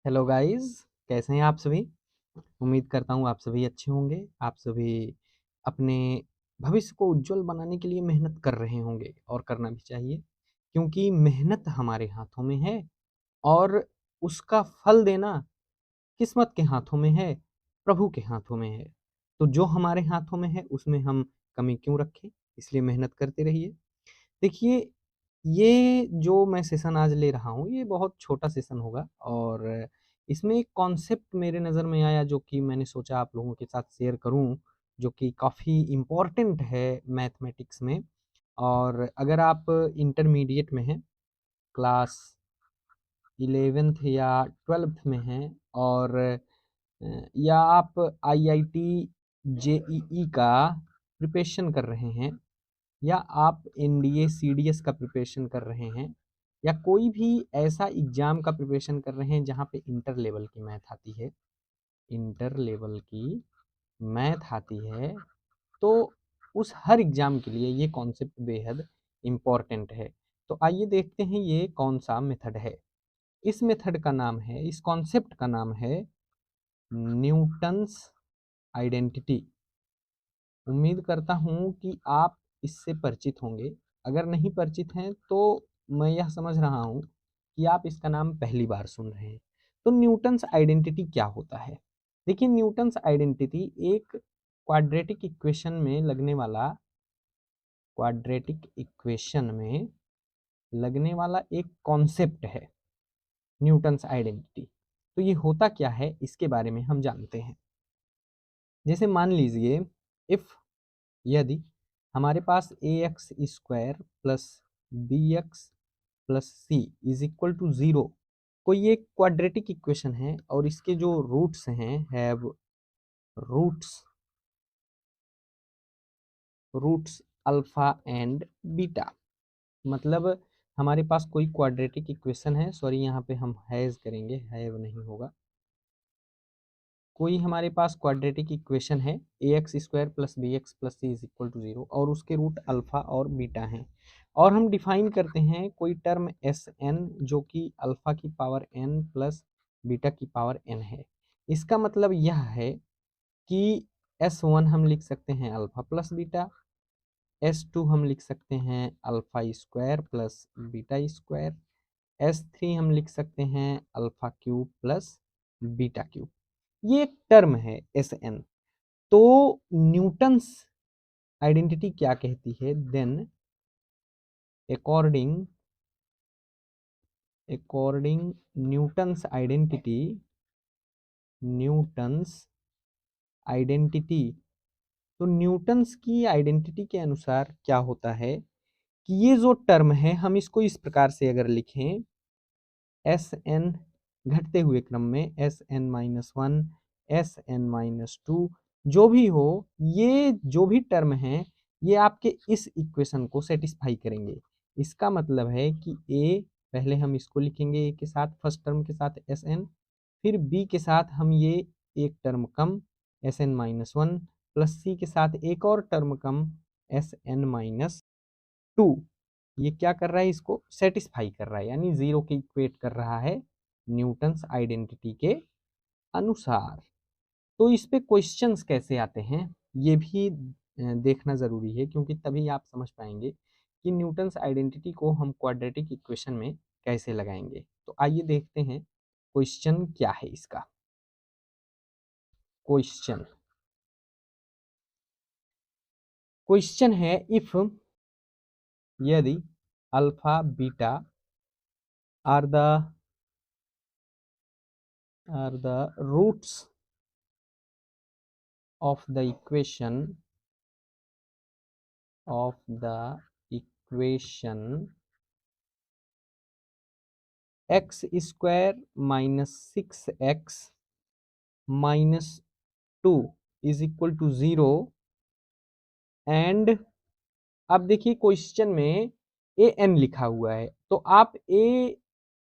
Hello guys, कैसे हैं आप सभी। उम्मीद करता हूँ आप सभी अच्छे होंगे। आप सभी अपने भविष्य को उज्जवल बनाने के लिए मेहनत कर रहे होंगे और करना भी चाहिए, क्योंकि मेहनत हमारे हाथों में है और उसका फल देना किस्मत के हाथों में है, प्रभु के हाथों में है। तो जो हमारे हाथों में है उसमें हम कमी क्यों रखें, इसलिए मेहनत करते रहिए। देखिए, ये जो मैं सेशन आज ले रहा हूँ, ये बहुत छोटा सेशन होगा और इसमें एक कॉन्सेप्ट मेरे नज़र में आया जो कि मैंने सोचा आप लोगों के साथ शेयर करूँ, जो कि काफ़ी इम्पोर्टेंट है मैथमेटिक्स में। और अगर आप इंटरमीडिएट में हैं, क्लास 11th या 12th में हैं और या आप आईआईटी जेईई का प्रिपरेशन कर रहे हैं, या आप एनडीए सीडीएस का प्रिपरेशन कर रहे हैं, या कोई भी ऐसा एग्ज़ाम का प्रिपरेशन कर रहे हैं जहाँ पे इंटर लेवल की मैथ आती है, इंटर लेवल की मैथ आती है, तो उस हर एग्ज़ाम के लिए ये कॉन्सेप्ट बेहद इम्पॉर्टेंट है। तो आइए देखते हैं ये कौन सा मेथड है। इस मेथड का नाम है, इस कॉन्सेप्ट का नाम है न्यूटन्स आइडेंटिटी। उम्मीद करता हूँ कि आप इससे परिचित होंगे। अगर नहीं परिचित हैं तो मैं यह समझ रहा हूँ कि आप इसका नाम पहली बार सुन रहे हैं। तो न्यूटन्स आइडेंटिटी क्या होता है? देखिए, न्यूटन्स आइडेंटिटी एक क्वाड्रेटिक इक्वेशन में लगने वाला क्वाड्रेटिक इक्वेशन में लगने वाला एक कॉन्सेप्ट है, न्यूटन्स आइडेंटिटी। तो ये होता क्या है, इसके बारे में हम जानते हैं। जैसे मान लीजिए, इफ यदि हमारे पास a x square plus b x plus c is equal to zero, कोई एक क्वाड्रेटिक इक्वेशन है और इसके जो रूट्स हैं have roots roots alpha and beta. मतलब हमारे पास कोई क्वाड्रेटिक इक्वेशन है, सॉरी यहाँ पे हम हैज़ करेंगे, हैव नहीं होगा। कोई हमारे पास क्वाड्रेटिक इक्वेशन है a x square plus b x plus c is equal to zero, और उसके रूट अल्फ़ा और बीटा हैं। और हम डिफाइन करते हैं कोई टर्म एस एन, जो कि अल्फ़ा की पावर एन प्लस बीटा की पावर एन है। इसका मतलब यह है कि एस वन हम लिख सकते हैं alpha plus beta, s two हम लिख सकते हैं alpha square plus beta square, s three हम लिख सकते हैं alpha cube plus beta cube. ये एक टर्म है एस एन। तो न्यूटन्स आइडेंटिटी क्या कहती है? Then according according Newton's identity, Newton's identity, तो न्यूटन्स की आइडेंटिटी के अनुसार क्या होता है कि ये जो टर्म है, हम इसको इस प्रकार से अगर लिखें, एस एन घटते हुए क्रम में s n minus one, s n minus two, जो भी हो, ये जो भी टर्म है ये आपके इस इक्वेशन को सेटिस्फाई करेंगे। इसका मतलब है कि ए, पहले हम इसको लिखेंगे ए के साथ, फर्स्ट टर्म के साथ एस एन, फिर बी के साथ हम ये एक टर्म कम S n minus one, plus c के साथ एक और टर्म कम एस एन माइनस टू। ये क्या कर रहा है? इसको सेटिस्फाई कर रहा है, यानी जीरो के इक्वेट कर रहा है न्यूटन्स आइडेंटिटी के अनुसार। तो इस पे क्वेश्चंस कैसे आते हैं ये भी देखना ज़रूरी है, क्योंकि तभी आप समझ पाएंगे कि न्यूटन्स आइडेंटिटी को हम क्वाड्रेटिक इक्वेशन में कैसे लगाएंगे। तो आइए देखते हैं क्वेश्चन क्या है इसका। क्वेश्चन क्वेश्चन है, इफ यदि alpha beta are the roots of the equation x square minus 6x minus 2 is equal to 0 and, अब देखिए क्वेश्चन में ए एन लिखा हुआ है, तो आप ए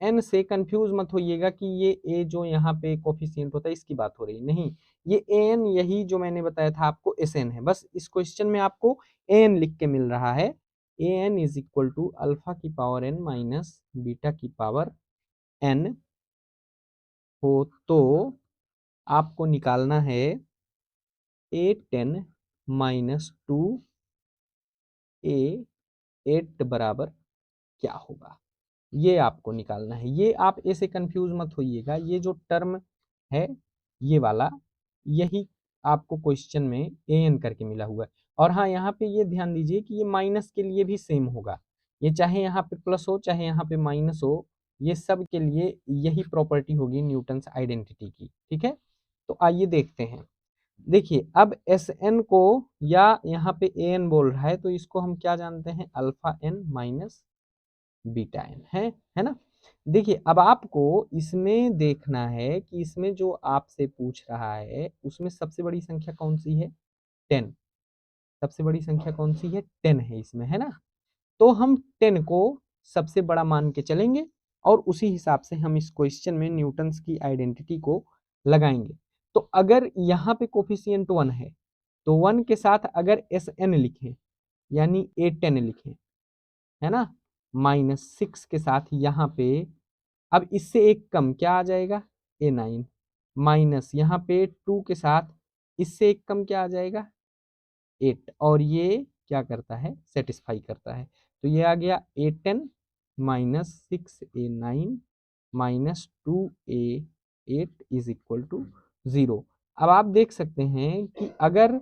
एन से कंफ्यूज मत होइएगा कि ये ए जो यहाँ पे कोफिशिएंट होता है इसकी बात हो रही है, नहीं, ये ए एन यही जो मैंने बताया था आपको एस एन है। बस इस क्वेश्चन में आपको ए एन लिख के मिल रहा है। A n is equal to alpha की पावर एन माइनस बीटा की पावर एन, हो तो आपको निकालना है A10 माइनस 2A8 बराबर क्या होगा, ये आपको निकालना है। ये आप ऐसे कंफ्यूज मत होइएगा, ये जो टर्म है ये वाला, यही आपको क्वेश्चन में an करके मिला हुआ है। और हाँ, यहाँ पे ये ध्यान दीजिए कि ये माइनस के लिए भी सेम होगा, ये चाहे यहाँ पे प्लस हो चाहे यहाँ पे माइनस हो, ये सब के लिए यही प्रॉपर्टी होगी न्यूटन्स आइडेंटिटी की। ठीक है, तो आइए देखते हैं। देखिए अब एस एन को, या यहाँ पे ए एन बोल रहा है, तो इसको हम क्या जानते हैं, alpha n minus beta n है ना। देखिए अब आपको इसमें देखना है कि इसमें जो आपसे पूछ रहा है उसमें सबसे बड़ी संख्या कौन सी है, 10। सबसे बड़ी संख्या कौन सी है, 10 है इसमें, है ना। तो हम 10 को सबसे बड़ा मान के चलेंगे और उसी हिसाब से हम इस क्वेश्चन में न्यूटन्स की आइडेंटिटी को लगाएंगे। तो अगर यहाँ पे कोफिशिएंट 1 है तो 1 के साथ अगर एस एन लिखें यानी A10 लिखें, है ना, -6 के साथ यहाँ पे, अब इससे एक कम क्या आ जाएगा, A9, माइनस यहाँ पे 2 के साथ इससे एक कम क्या आ जाएगा, 8, और ये क्या करता है, सेटिस्फाई करता है। तो ये आ गया A10 minus 6A9 minus 2A8 is equal to 0। अब आप देख सकते हैं कि अगर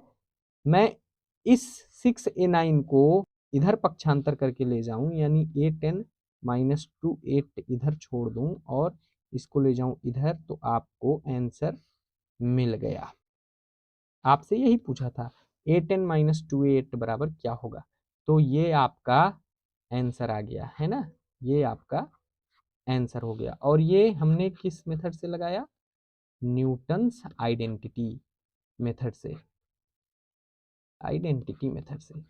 मैं इस 6A9 को इधर पक्षांतर करके ले जाऊं, यानी A10 माइनस 2A8 इधर छोड़ दूं और इसको ले जाऊं इधर, तो आपको आंसर मिल गया। आपसे यही पूछा था A10 माइनस 2A8 बराबर क्या होगा, तो ये आपका आंसर आ गया, है ना, ये आपका आंसर हो गया। और ये हमने किस मेथड से लगाया, न्यूटन्स आइडेंटिटी मेथड से, आइडेंटिटी मेथड से।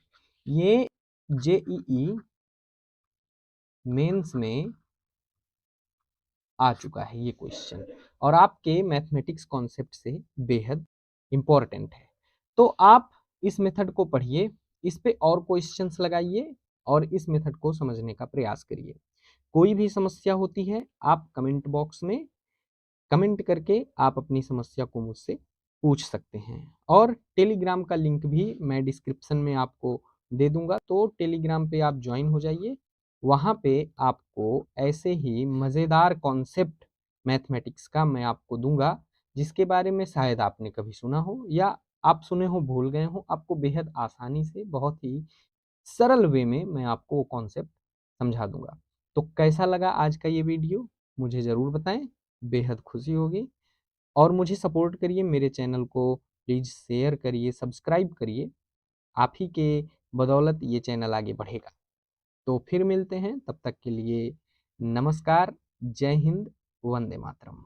ये जेईई मेंस में आ चुका है ये क्वेश्चन, और आपके मैथमेटिक्स कॉन्सेप्ट से बेहद इंपॉर्टेंट है। तो आप इस मेथड को पढ़िए, इस पे और क्वेश्चंस लगाइए और इस मेथड को समझने का प्रयास करिए। कोई भी समस्या होती है आप कमेंट बॉक्स में कमेंट करके आप अपनी समस्या को मुझसे पूछ सकते हैं। और टेलीग्राम का लिंक भी मैं डिस्क्रिप्शन में आपको दे दूंगा, तो टेलीग्राम पे आप ज्वाइन हो जाइए। वहाँ पे आपको ऐसे ही मज़ेदार कॉन्सेप्ट मैथमेटिक्स का मैं आपको दूंगा, जिसके बारे में शायद आपने कभी सुना हो या आप सुने हो भूल गए हो। आपको बेहद आसानी से, बहुत ही सरल वे में मैं आपको वो कॉन्सेप्ट समझा दूंगा। तो कैसा लगा आज का ये वीडियो, मुझे ज़रूर बताएं, बेहद खुशी होगी। और मुझे सपोर्ट करिए, मेरे चैनल को प्लीज़ शेयर करिए, सब्सक्राइब करिए। आप ही के बदौलत ये चैनल आगे बढ़ेगा। तो फिर मिलते हैं, तब तक के लिए नमस्कार, जय हिंद, वंदे मातरम।